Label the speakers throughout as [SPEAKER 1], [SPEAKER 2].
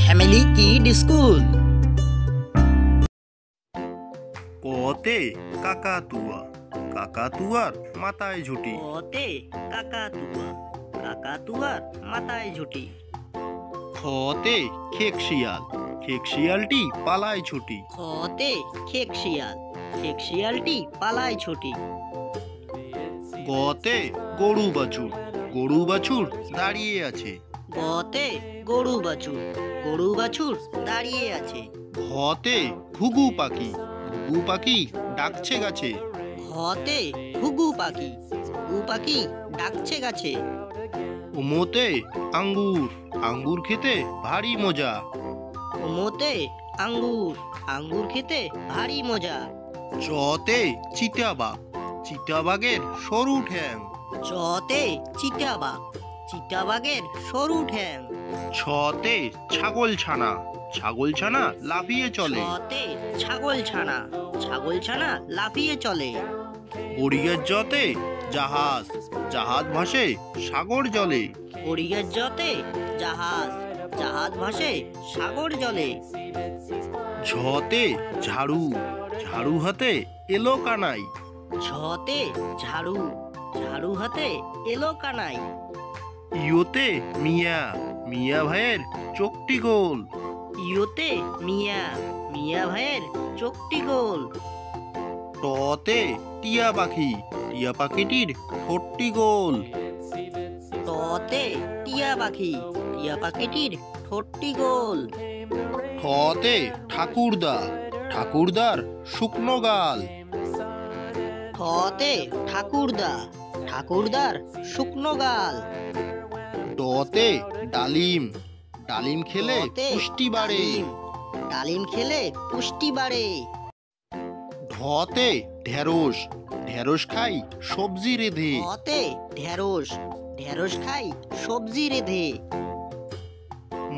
[SPEAKER 1] Family kid school.
[SPEAKER 2] কতে কাকাতুয়া, কাকাতুয়ার মাথায় ঝুঁটি।
[SPEAKER 1] কতে কাকাতুয়া, কাকাতুয়ার মাথায় ঝুঁটি।
[SPEAKER 2] খতে খেক শিয়াল, খেক শিয়ালটি পালায় ছুটি।
[SPEAKER 1] খতে খেক শিয়াল, খেক শিয়ালটি পালায় ছুটি।
[SPEAKER 2] গতে গরু বাছুর, গরু বাছুর দাঁড়িয়ে আছে।
[SPEAKER 1] গতে গরু বাছুর, গরু বাছুর দাঁড়িয়ে আছে।
[SPEAKER 2] ঘতে ঘুঘু পাখি, ঘুঘু পাখি ডাকছে গাছে।
[SPEAKER 1] ঘতে ঘুঘু পাখি, ঘুঘু পাখি ডাকছে গাছে।
[SPEAKER 2] উমোতে আঙ্গুর, আঙ্গুর খেতে ভারী মজা।
[SPEAKER 1] ওমোতে আঙ্গুর, আঙ্গুর খেতে ভারী মজা।
[SPEAKER 2] চতে চিতাবাঘ, চিতাবাঘের সরু ঠ্যাং।
[SPEAKER 1] চতে চিতাবাঘ, চিতাবাঘের সরু ঠ্যাং।
[SPEAKER 2] ছতে ছাগল ছানা, ছাগল ছানা লাফিয়ে চলে।
[SPEAKER 1] ছতে ছাগল ছানা, ছাগল ছানা লাফিয়ে চলে।
[SPEAKER 2] গড়িয়ার জতে জাহাজ, জাহাজ ভাসে সাগর জলে।
[SPEAKER 1] গড়িয়ার জতে জাহাজ, জাহাজ ভাসে সাগর জলে।
[SPEAKER 2] ঝতে ঝাড়ু, ঝাড়ু হাতে এলো কানাই।
[SPEAKER 1] ঝতে ঝাড়ু, ঝাড়ু হাতে এলো কানাই।
[SPEAKER 2] ইয়োতে মিয়া, মিয়া ভাইয়ের চোখটি গোল।
[SPEAKER 1] ইয়োতে মিয়া, মিয়া ভাইয়ের চোখটি গোল।
[SPEAKER 2] টতে টিয়া পাখি, টিয়া পাখিটির ঠোঁটটি গোল।
[SPEAKER 1] টতে টিয়া পাখি, টিয়া পাখিটির ঠোঁটটি গোল।
[SPEAKER 2] ঠতে ঠাকুরদা, ঠাকুরদার শুকনো গাল।
[SPEAKER 1] ঠতে ঠাকুরদা, ঠাকুরদার শুকনো গাল।
[SPEAKER 2] ডতে ডালিম, ডালিম খেলে
[SPEAKER 1] ডতে
[SPEAKER 2] পুষ্টি বাড়ে।
[SPEAKER 1] ডালিম, ডালিম খেলে পুষ্টি বাড়ে।
[SPEAKER 2] ঢতে ঢেঁড়স, ঢেঁড়স খাই সবজি রেঁধে।
[SPEAKER 1] ঢতে ঢেঁড়স, ঢেঁড়স খাই সবজি রেঁধে।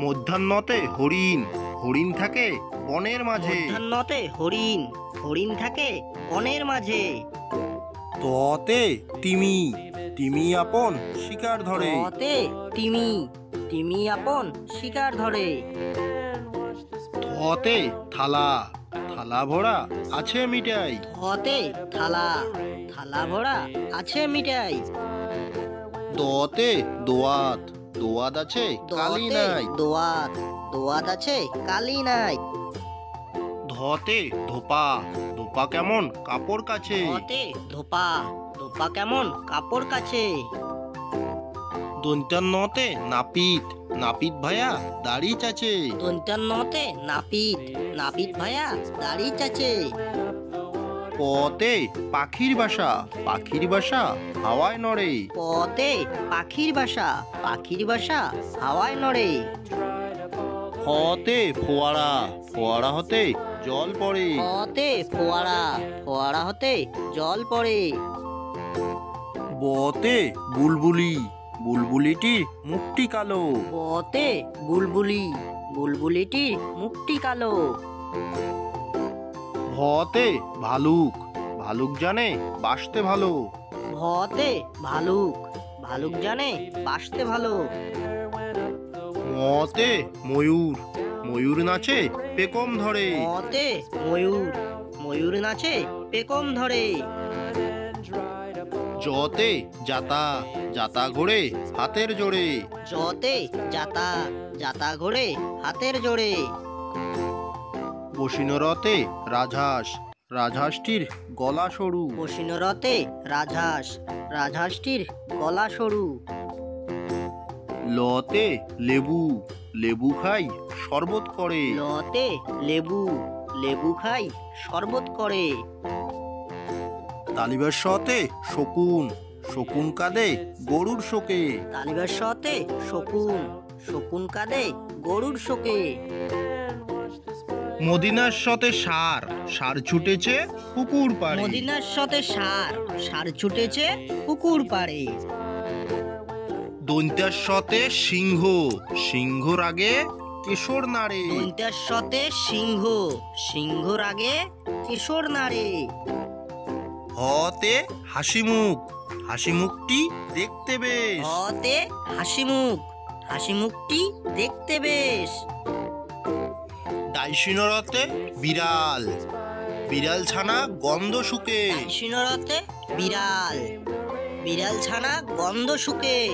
[SPEAKER 2] মধ্যাহ্নতে হরিণ, হরিণ থাকে বনের মাঝে।
[SPEAKER 1] মধ্যাহ্নতে হরিণ, হরিণ থাকে বনের মাঝে।
[SPEAKER 2] ততে তিমি, তিমি আপন শিকার ধরে।
[SPEAKER 1] ততে তিমি, তিমি আপন শিকার ধরে।
[SPEAKER 2] থতে থালা, থালা ভরা আছে মিঠাই।
[SPEAKER 1] থতে থালা, থালা ভরা আছে মিঠাই।
[SPEAKER 2] দতে দোয়াত, দোয়াত আছে কালি
[SPEAKER 1] দতে
[SPEAKER 2] নাই।
[SPEAKER 1] দোয়াত, দোয়াত আছে কালি নাই।
[SPEAKER 2] ধতে ধোপা, ধোপা কেমন কাপড় কাছে।
[SPEAKER 1] ধতে ধোপা, ধোপা কেমন কাপড় কাছে।
[SPEAKER 2] দন্তান্নতে নাপিত, নাপিত ভাইয়া দাড়ি চাচে।
[SPEAKER 1] দন্তান্নতে নাপিত, নাপিত ভাইয়া দাড়ি চাচে।
[SPEAKER 2] পতে পাখির বাসা, পাখির বাসা হাওয়ায় নড়ে।
[SPEAKER 1] পতে পাখির বাসা, পাখির বাসা হাওয়ায় নড়ে।
[SPEAKER 2] ফতে ফোয়ারা, ফোয়ারা হতে জল পড়ে।
[SPEAKER 1] ফতে ফোয়ারা, ফোয়ারা হতে জল পড়ে।
[SPEAKER 2] বতে বুলবুলি, বুলবুলিটির মুখটি কালো।
[SPEAKER 1] বতে বুলবুলি, বুলবুলিটির মুখটি কালো।
[SPEAKER 2] ভতে ভালুক, ভালুক জানে বাসতে ভালো।
[SPEAKER 1] ভতে ভালুক, ভালুক জানে বাসতে ভালো।
[SPEAKER 2] মতে ময়ূর, ময়ূর নাচে পেকম ধরে।
[SPEAKER 1] মতে ময়ূর, ময়ূর নাচে পেকম ধরে।
[SPEAKER 2] জতে জাতা, জাতা ঘোড়ে হাতের জোড়ে।
[SPEAKER 1] জতে জাতা, জাতা ঘোড়ে হাতের জোড়ে।
[SPEAKER 2] বসিনরতে রাজহাঁস, রাজহাঁসটির গলা সরু।
[SPEAKER 1] বসিনরতে রাজহাঁস, রাজহাঁসটির গলা সরু।
[SPEAKER 2] লতে লেবু, লেবু খাই শরবত করে।
[SPEAKER 1] লতে লেবু, লেবু খাই শরবত করে।
[SPEAKER 2] তালিবার সতে শকুন, শকুন কাঁদে গরুর শোকে।
[SPEAKER 1] তালিবার সতে শকুন, শকুন কাঁদে গরুর শোকে।
[SPEAKER 2] মদিনার সতে সার, সার ছুটেছে পুকুর পাড়ে।
[SPEAKER 1] মদিনার সতে সার, সার ছুটেছে পুকুর পাড়ে।
[SPEAKER 2] দন্তার সতে সিংহ, সিংহর আগে কেশর নাড়ে।
[SPEAKER 1] দন্তার সতে সিংহ, সিংহর আগে কিশোর নাড়ে।
[SPEAKER 2] হতে হাসি মুখ, হাসি মুখটি দেখতে বেশ।
[SPEAKER 1] হতে হাসি মুখ, হাসি মুখটি দেখতে বেশ।
[SPEAKER 2] টাইসিনরতে বিড়াল, বিড়াল ছানা গন্ধ শুকে।
[SPEAKER 1] টাইসিনরতে বিড়াল, বিড়াল ছানা গন্ধ শুকে।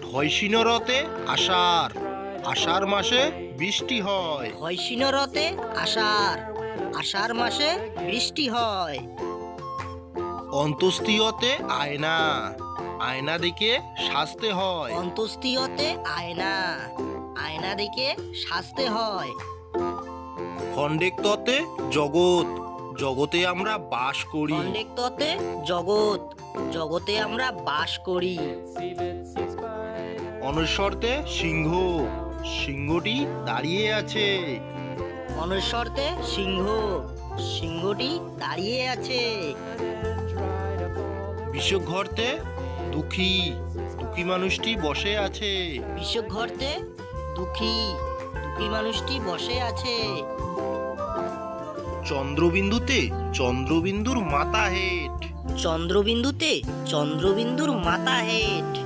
[SPEAKER 2] ঢয়সিনরতে আষাঢ়, আষাঢ় মাসে বৃষ্টি হয়।
[SPEAKER 1] হয়সিনরতে আষাঢ়, আষাঢ় মাসে বৃষ্টি হয়।
[SPEAKER 2] অন্ত্যেষ্টিয়তে আয়না, আয়না দেখে সাজতে হয়।
[SPEAKER 1] অন্ত্যেষ্টিয়তে আয়না, আয়না দেখে সাজতে হয়।
[SPEAKER 2] খণ্ডেক্ততে জগৎ, জগতে আমরা বাস করি।
[SPEAKER 1] খণ্ডেক্ততে জগৎ, জগতে আমরা বাস করি।
[SPEAKER 2] অনস্বরতে সিংহ, সিংহটি দাঁড়িয়ে আছে।
[SPEAKER 1] অনস্বরতে সিংহ, সিংহটি দাঁড়িয়ে আছে।
[SPEAKER 2] বিষঘরতে দুঃখী, দুঃখী মানুষটি বসে আছে।
[SPEAKER 1] বিষঘরতে দুঃখী, দুঃখী মানুষটি বসে আছে।
[SPEAKER 2] চন্দ্রবিন্দুতে চন্দ্রবিন্দুর মাথা হেট।
[SPEAKER 1] চন্দ্রবিন্দুতে চন্দ্রবিন্দুর মাথা হেট।